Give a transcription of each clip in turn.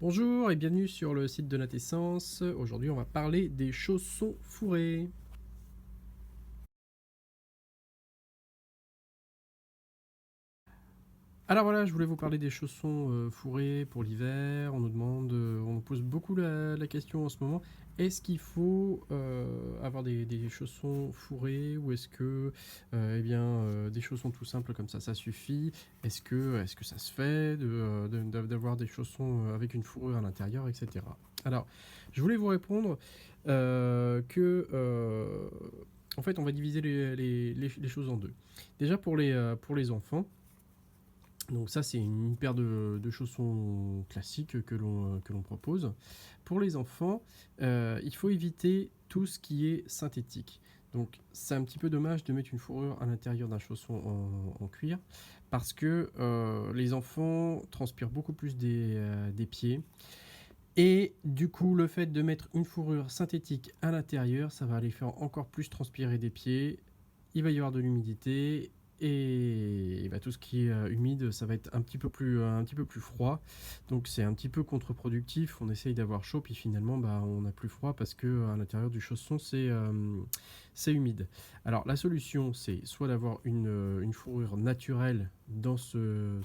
Bonjour et bienvenue sur le site de Natessence. Aujourd'hui, on va parler des chaussons fourrés. Alors voilà, je voulais vous parler des chaussons fourrés pour l'hiver. On nous demande, on nous pose beaucoup la question en ce moment. Est-ce qu'il faut avoir des chaussons fourrés ou est-ce que des chaussons tout simples comme ça suffit? Est-ce que ça se fait d'avoir des chaussons avec une fourrure à l'intérieur, etc. Alors, je voulais vous répondre en fait, on va diviser les choses en deux. Déjà pour les enfants. Donc ça, c'est une paire de chaussons classiques que l'on propose. Pour les enfants, il faut éviter tout ce qui est synthétique. Donc c'est un petit peu dommage de mettre une fourrure à l'intérieur d'un chausson en cuir parce que les enfants transpirent beaucoup plus des pieds. Et du coup, le fait de mettre une fourrure synthétique à l'intérieur, ça va les faire encore plus transpirer des pieds. Il va y avoir de l'humidité et tout ce qui est humide, ça va être un petit peu plus froid. Donc c'est un petit peu contre-productif. On essaye d'avoir chaud, puis finalement, on a plus froid parce que à l'intérieur du chausson, c'est humide. Alors la solution, c'est soit d'avoir une fourrure naturelle dans ce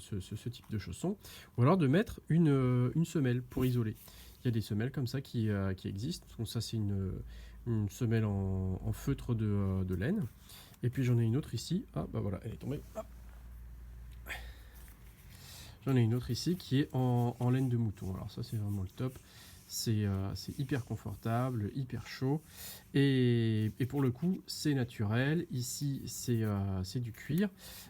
type de chausson, ou alors de mettre une semelle pour isoler. Il y a des semelles comme ça qui existent. Donc ça, c'est une semelle en feutre de laine. Et puis j'en ai une autre ici. Ah bah voilà, elle est tombée. Ah. J'en ai une autre ici qui est en laine de mouton. Alors ça, c'est vraiment le top. C'est hyper confortable, hyper chaud. Et pour le coup, c'est naturel. Ici, c'est du cuir.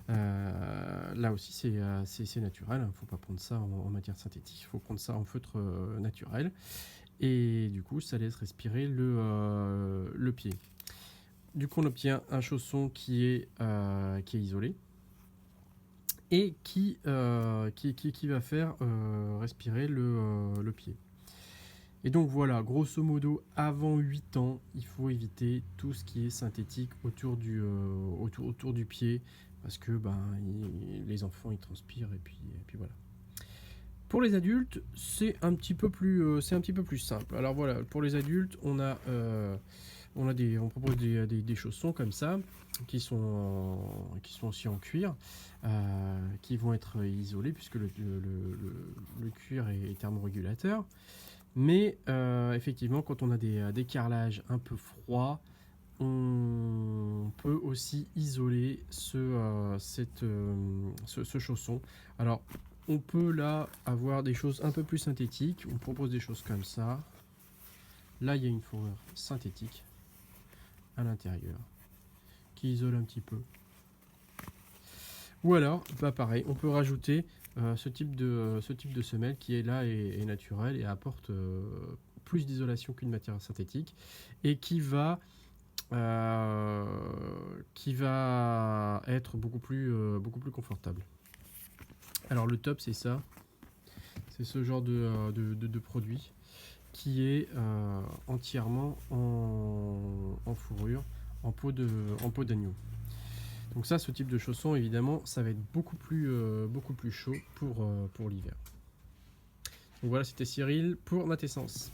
Là aussi, c'est naturel. Il ne faut pas prendre ça en matière synthétique. Il faut prendre ça en feutre naturel. Et du coup, ça laisse respirer le pied. Du coup, on obtient un chausson qui est isolé et qui va faire respirer le pied. Et donc voilà, grosso modo, avant 8 ans, il faut éviter tout ce qui est synthétique autour du pied, parce que les enfants ils transpirent et puis voilà. Pour les adultes, c'est un petit peu plus simple. Alors voilà, pour les adultes, on propose des chaussons comme ça, qui sont aussi en cuir, qui vont être isolés puisque le cuir est thermorégulateur. Mais effectivement, quand on a des carrelages un peu froids, on peut aussi isoler ce chausson. Alors, on peut là avoir des choses un peu plus synthétiques. On propose des choses comme ça. Là, il y a une fourrure synthétique à l'intérieur qui isole un petit peu. Ou alors, pareil, on peut rajouter ce type de semelle qui est là et naturel et apporte plus d'isolation qu'une matière synthétique et euh, qui va être beaucoup plus confortable. Alors le top, c'est ça, c'est ce genre de produit qui est entièrement en fourrure, en peau d'agneau. Donc ça, ce type de chausson, évidemment, ça va être beaucoup plus chaud pour l'hiver. Donc voilà, c'était Cyril pour Natessence.